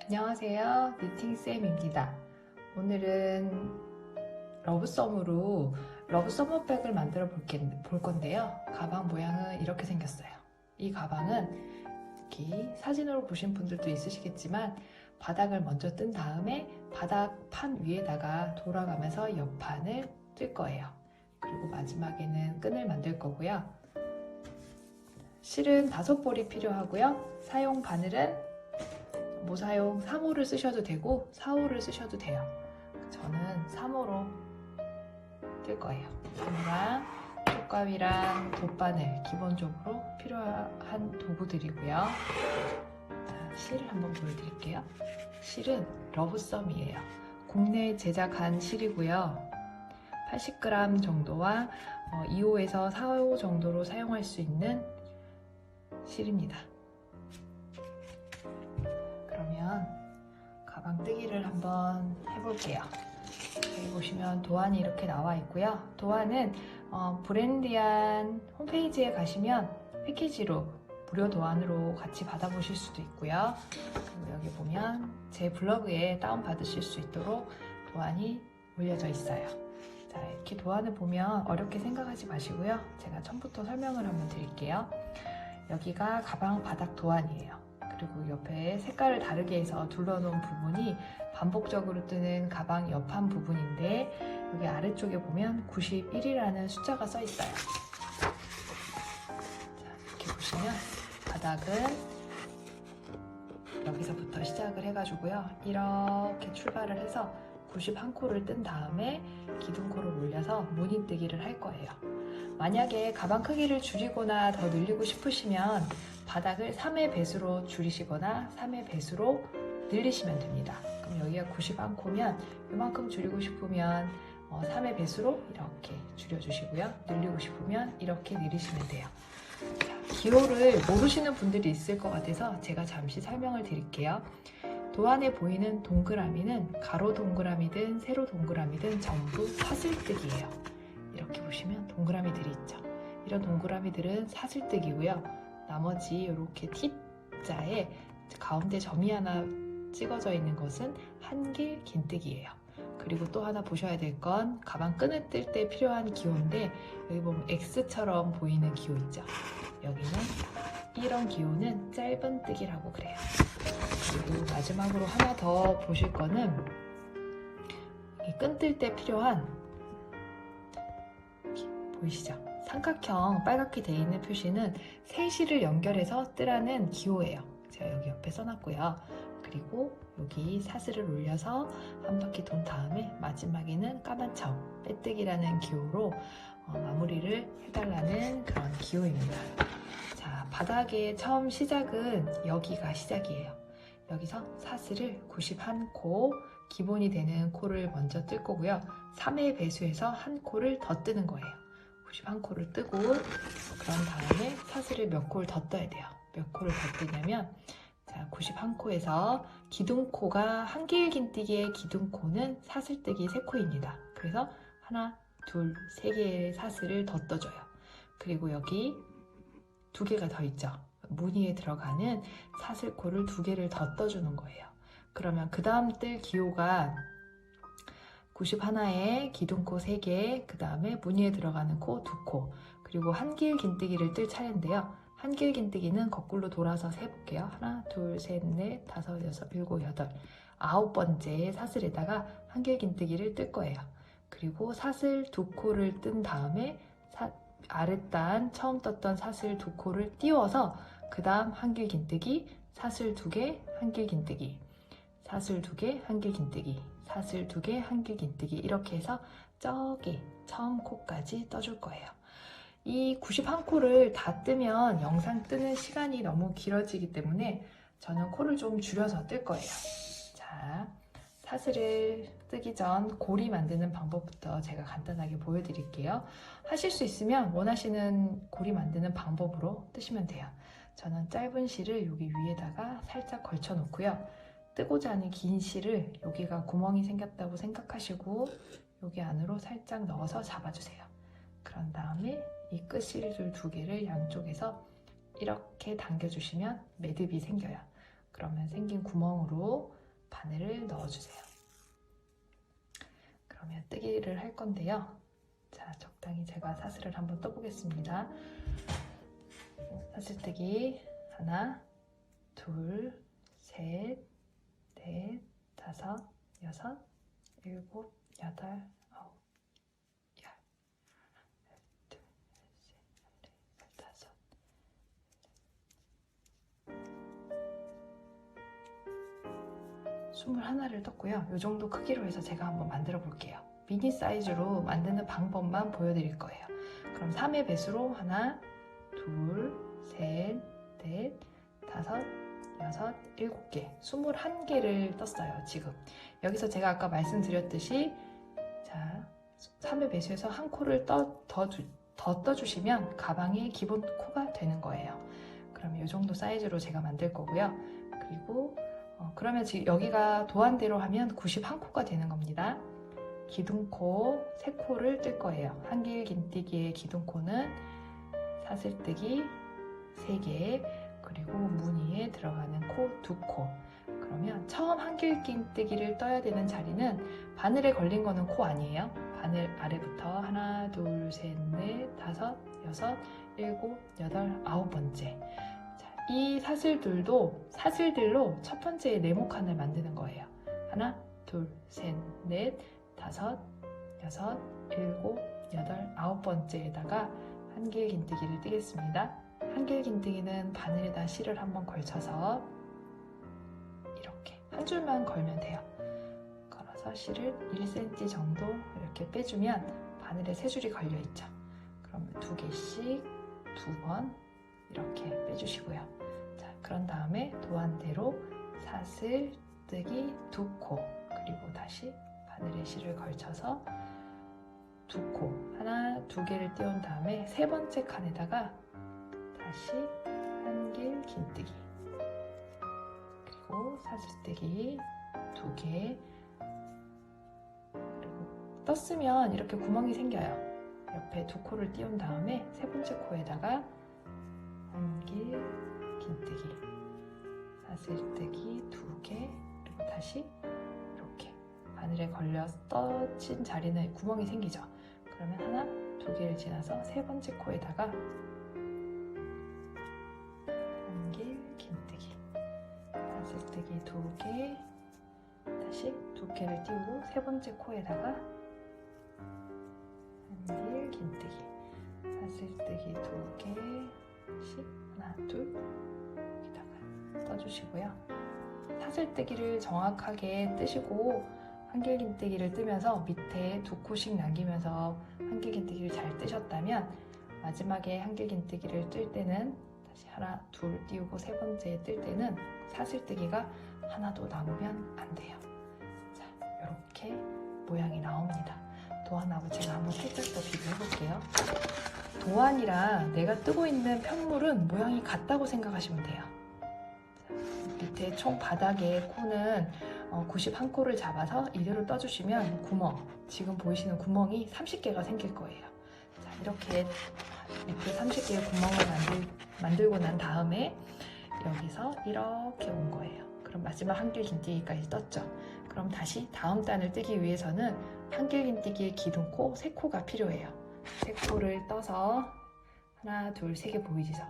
안녕하세요. 니팅쌤입니다. 오늘은 러브썸으로 러브서머백을 만들어 볼 건데요. 가방 모양은 이렇게 생겼어요. 이 가방은 여기 사진으로 보신 분들도 있으시겠지만 바닥을 먼저 뜬 다음에 바닥판 위에다가 돌아가면서 옆판을 뜰 거예요. 그리고 마지막에는 끈을 만들 거고요. 실은 5볼이 필요하고요. 사용 바늘은 무사용 3호를 쓰셔도 되고 4호를 쓰셔도 돼요. 저는 3호로 뜰 거예요. 바늘랑 쪽가위랑 돗바늘 기본적으로 필요한 도구들이고요. 자, 실을 한번 보여드릴게요. 실은 러브썸이에요. 국내 제작한 실이고요. 80g 정도와 2호에서 4호 정도로 사용할 수 있는 실입니다. 그러면 가방 뜨기를 한번 해볼게요. 여기 보시면 도안이 이렇게 나와 있고요. 도안은 브랜디안 홈페이지에 가시면 패키지로 무료 도안으로 같이 받아보실 수도 있고요. 그리고 여기 보면 제 블로그에 다운받으실 수 있도록 도안이 올려져 있어요. 자, 이렇게 도안을 보면 어렵게 생각하지 마시고요. 제가 처음부터 설명을 한번 드릴게요. 여기가 가방 바닥 도안이에요. 그리고 옆에 색깔을 다르게 해서 둘러놓은 부분이 반복적으로 뜨는 가방 옆판 부분인데 여기 아래쪽에 보면 91이라는 숫자가 써 있어요. 자, 이렇게 보시면 바닥은 여기서부터 시작을 해가지고요. 이렇게 출발을 해서 91코를 뜬 다음에 기둥코를 올려서 무늬뜨기를 할 거예요. 만약에 가방 크기를 줄이거나 더 늘리고 싶으시면 바닥을 3의 배수로 줄이시거나 3의 배수로 늘리시면 됩니다. 그럼 여기가 91코면 이만큼 줄이고 싶으면 3의 배수로 이렇게 줄여주시고요. 늘리고 싶으면 이렇게 늘리시면 돼요. 자, 기호를 모르시는 분들이 있을 것 같아서 제가 잠시 설명을 드릴게요. 도안에 보이는 동그라미는 가로 동그라미든 세로 동그라미든 전부 사슬뜨기예요. 이렇게 보시면 동그라미들이 있죠. 이런 동그라미들은 사슬뜨기고요. 나머지 이렇게 T자에 가운데 점이 하나 찍어져 있는 것은 한길 긴뜨기예요. 그리고 또 하나 보셔야 될 건 가방 끈을 뜰 때 필요한 기호인데 여기 보면 X처럼 보이는 기호 있죠. 여기는 이런 기호는 짧은 뜨기라고 그래요. 그리고 마지막으로 하나 더 보실 거는 끈 뜰 때 필요한 보이시죠? 삼각형 빨갛게 되어 있는 표시는 세 실을 연결해서 뜨라는 기호예요. 제가 여기 옆에 써놨고요. 그리고 여기 사슬을 올려서 한 바퀴 돈 다음에 마지막에는 까만 점 빼뜨기라는 기호로 마무리를 해달라는 그런 기호입니다. 자, 바닥의 처음 시작은 여기가 시작이에요. 여기서 사슬을 91코 기본이 되는 코를 먼저 뜰 거고요. 3의 배수해서 한 코를 더 뜨는 거예요. 91코를 뜨고 그런 다음에 사슬을 몇 코를 더 떠야 돼요. 몇 코를 더 뜨냐면 자, 91코에서 기둥코가 한길 긴뜨기의 기둥코는 사슬뜨기 3코입니다. 그래서 하나, 둘, 3개의 사슬을 더 떠줘요. 그리고 여기 2개가 더 있죠. 무늬에 들어가는 사슬코를 2개를 더 떠주는 거예요. 그러면 그 다음 뜰 기호가 91에 기둥코 3개, 그 다음에 무늬에 들어가는 코 2코, 그리고 한길 긴뜨기를 뜰 차례인데요. 한길 긴뜨기는 거꾸로 돌아서 세볼게요. 하나, 둘, 셋, 넷, 다섯, 여섯, 일곱, 여덟, 9번째 사슬에다가 한길 긴뜨기를 뜰 거예요. 그리고 사슬 2코를 뜬 다음에 아랫단 처음 떴던 사슬 2코를 띄워서 그 다음 한길 긴뜨기, 사슬 2개, 한길 긴뜨기, 사슬 2개, 한길 긴뜨기, 사슬 2개, 한길 긴뜨기 이렇게 해서 저기 처음 코까지 떠줄 거예요. 이 91코를 다 뜨면 영상 뜨는 시간이 너무 길어지기 때문에 저는 코를 좀 줄여서 뜰 거예요. 자, 사슬을 뜨기 전 고리 만드는 방법부터 제가 간단하게 보여드릴게요. 하실 수 있으면 원하시는 고리 만드는 방법으로 뜨시면 돼요. 저는 짧은 실을 여기 위에다가 살짝 걸쳐 놓고요. 뜨고자 하는 긴 실을 여기가 구멍이 생겼다고 생각하시고 여기 안으로 살짝 넣어서 잡아주세요. 그런 다음에 이 끝실줄 2개를 양쪽에서 이렇게 당겨주시면 매듭이 생겨요. 그러면 생긴 구멍으로 바늘을 넣어주세요. 그러면 뜨기를 할 건데요. 자, 적당히 제가 사슬을 한번 떠보겠습니다. 사슬뜨기 하나, 둘, 셋, 넷, 다섯, 여섯, 일곱, 여덟, 아홉, 열, 둘, 셋, 넷, 다섯. 스물 하나를 떴고요. 이 정도 크기로 해서 제가 한번 만들어 볼게요. 미니 사이즈로 만드는 방법만 보여드릴 거예요. 그럼 3의 배수로 하나, 둘, 셋, 넷, 다섯, 여섯, 일곱 개, 21개를 떴어요. 지금 여기서 제가 아까 말씀드렸듯이 자, 3의 배수에서 한 코를 더 떠주시면 가방의 기본 코가 되는 거예요. 그럼 이 정도 사이즈로 제가 만들 거고요. 그리고 그러면 지금 여기가 도안대로 하면 91코가 되는 겁니다. 기둥코 3코를 뜰 거예요. 한길 긴뜨기의 기둥코는 사슬뜨기 3개, 그리고 무늬에 들어가는 코 2코. 그러면 처음 한길 긴뜨기를 떠야 되는 자리는 바늘에 걸린 거는 코 아니에요. 바늘 아래부터 하나, 둘, 셋, 넷, 다섯, 여섯, 일곱, 여덟, 9번째. 이 사슬들로 첫 번째 네모칸을 만드는 거예요. 하나, 둘, 셋, 넷, 다섯, 여섯, 일곱, 여덟, 9번째에다가 한길 긴뜨기를 뜨겠습니다. 한길 긴뜨기는 바늘에다 실을 한번 걸쳐서 이렇게 한 줄만 걸면 돼요. 걸어서 실을 1cm 정도 이렇게 빼주면 바늘에 3줄이 걸려 있죠. 그러면 2개씩 2번 이렇게 빼주시고요. 자, 그런 다음에 도안대로 사슬 뜨기 2코, 그리고 다시 바늘에 실을 걸쳐서 2코, 하나, 2개를 띄운 다음에 3번째 칸에다가 다시 한길 긴뜨기, 그리고 사슬뜨기 2개, 그리고 떴으면 이렇게 구멍이 생겨요. 옆에 2코를 띄운 다음에 3번째 코에다가 한길 긴뜨기, 사슬뜨기 2개, 그리고 다시 이렇게 바늘에 걸려 떠진 자리는 구멍이 생기죠. 그러면 하나, 2개를 지나서 3번째 코에다가 한길 긴뜨기, 사슬뜨기 2개, 다시 2개를 띄우고 3번째 코에다가 한길 긴뜨기, 사슬뜨기 2개, 다시 하나, 둘, 여기다가 떠주시고요. 사슬뜨기를 정확하게 뜨시고 한길 긴뜨기를 뜨면서 밑에 2코씩 남기면서 한길 긴뜨기를 잘 뜨셨다면 마지막에 한길 긴뜨기를 뜰 때는 다시 하나, 둘 띄우고 3번째 뜰 때는 사슬뜨기가 하나도 남으면 안 돼요. 자, 이렇게 모양이 나옵니다. 도안하고 제가 한번 살짝 더 비교해 볼게요. 도안이랑 내가 뜨고 있는 편물은 모양이 같다고 생각하시면 돼요. 자, 밑에 총 바닥에 코는 91코를 잡아서 이대로 떠주시면 구멍, 지금 보이시는 구멍이 30개가 생길 거예요. 자, 이렇게 밑에 30개의 구멍을 만들고 난 다음에 여기서 이렇게 온 거예요. 그럼 마지막 한길 긴뜨기까지 떴죠. 그럼 다시 다음 단을 뜨기 위해서는 한길 긴뜨기의 기둥코 3코가 필요해요. 3코를 떠서 하나, 둘, 3개 보이시죠?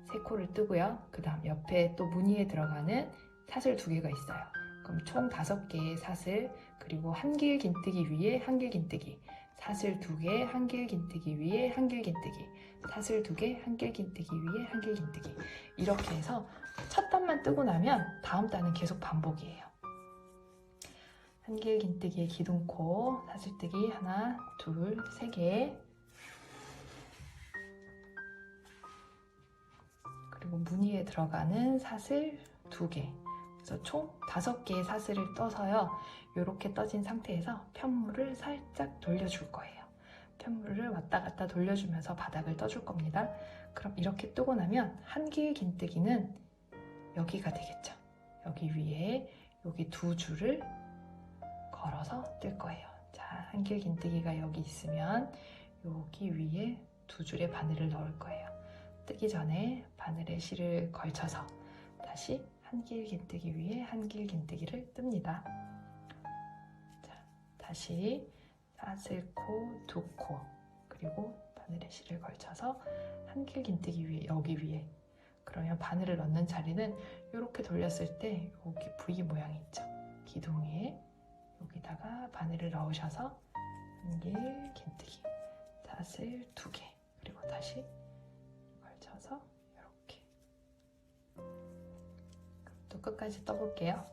3코를 뜨고요. 그 다음 옆에 또 무늬에 들어가는 사슬 2개가 있어요. 그럼 총 5개의 사슬, 그리고 한길 긴뜨기 위에 한길 긴뜨기, 사슬 2개, 한길 긴뜨기 위에 한길 긴뜨기, 사슬 2개, 한길 긴뜨기 위에 한길 긴뜨기. 이렇게 해서 첫 단만 뜨고 나면 다음 단은 계속 반복이에요. 한길 긴뜨기의 기둥코, 사슬뜨기 하나, 둘, 3개, 그리고 무늬에 들어가는 사슬 2개. 그래서 총 5개의 사슬을 떠서요. 이렇게 떠진 상태에서 편물을 살짝 돌려줄 거예요. 편물을 왔다 갔다 돌려주면서 바닥을 떠줄 겁니다. 그럼 이렇게 뜨고 나면 한길 긴뜨기는 여기가 되겠죠. 여기 위에 여기 2줄을 걸어서 뜰 거예요. 자, 한길 긴뜨기가 여기 있으면 여기 위에 2줄의 바늘을 넣을 거예요. 뜨기 전에 바늘에 실을 걸쳐서 다시 한길 긴뜨기 위에 한길 긴뜨기를 뜹니다. 자, 다시 사슬코, 두코, 그리고 바늘에 실을 걸쳐서 한길 긴뜨기 위에, 여기 위에. 그러면 바늘을 넣는 자리는 이렇게 돌렸을 때 여기 V 모양이 있죠. 기둥 위에 여기다가 바늘을 넣으셔서 한길 긴뜨기, 사슬 2개, 그리고 다시 걸쳐서 이렇게. 또 끝까지 떠볼게요.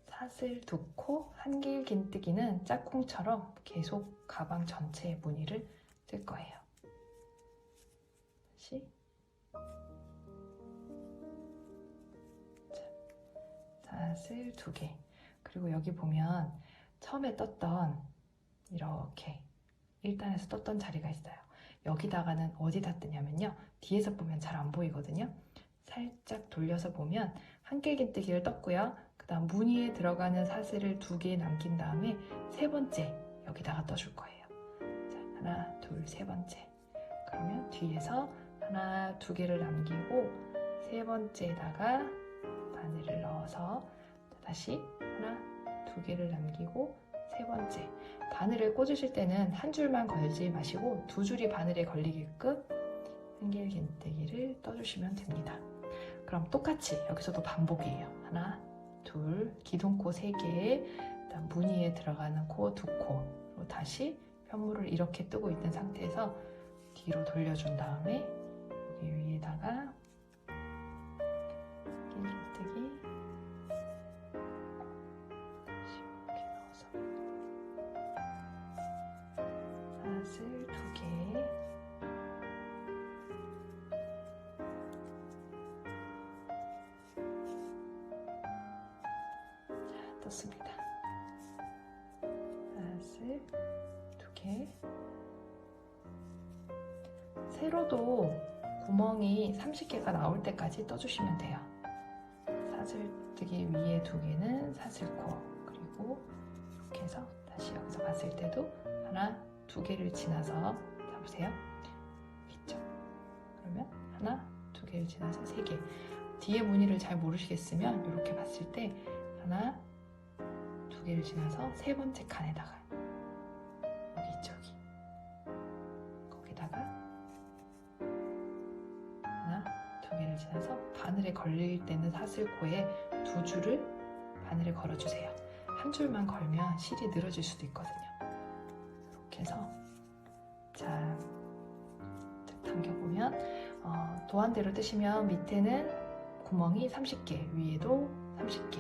사슬 2코, 한길 긴뜨기는 짝꿍처럼 계속 가방 전체에 무늬를 뜰 거예요. 다시. 사슬 2개. 그리고 여기 보면 처음에 떴던 이렇게 1단에서 떴던 자리가 있어요. 여기다가는 어디다 뜨냐면요, 뒤에서 보면 잘 안 보이거든요. 살짝 돌려서 보면 한길 긴뜨기를 떴고요. 그 다음 무늬에 들어가는 사슬을 2개 남긴 다음에 세 번째 여기다가 떠줄 거예요. 자, 하나, 둘, 세 번째. 그러면 뒤에서 하나, 2개를 남기고 세 번째에다가 바늘을 넣어서 다시 하나, 2개를 남기고 세 번째. 바늘을 꽂으실 때는 한 줄만 걸지 마시고 2줄이 바늘에 걸리게끔 한길 긴뜨기를 떠주시면 됩니다. 그럼 똑같이 여기서도 반복이에요. 하나, 둘, 기둥코 3개, 그다음 무늬에 들어가는 코 2코, 그리고 다시 편물을 이렇게 뜨고 있는 상태에서 뒤로 돌려준 다음에 여기 위에다가 긴뜨기 다시 이렇게 넣어서 사슬 2개, 자, 떴습니다. 사슬 2개. 세로도 구멍이 30개가 나올 때까지 떠주시면 돼요. 사슬뜨기 위에 2개는 사슬코, 그리고 이렇게 해서 다시 여기서 봤을 때도 하나, 2개를 지나서 잡으세요. 있죠? 그러면 하나, 2개를 지나서 3개. 뒤에 무늬를 잘 모르시겠으면 이렇게 봤을 때 하나, 2개를 지나서 세 번째 칸에다가 여기 있죠, 여기. 거기다가 하나, 2개를 지나서 바늘에 걸릴 때는 사슬코에 2줄을 바늘에 걸어주세요. 한 줄만 걸면 실이 늘어질 수도 있거든요. 이렇게 해서 자, 당겨보면 도안대로 뜨시면 밑에는 구멍이 30개, 위에도 30개,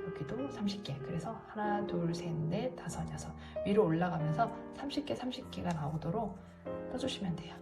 여기도 30개. 그래서 하나, 둘, 셋, 넷, 다섯, 여섯 위로 올라가면서 30개, 30개가 나오도록 떠주시면 돼요.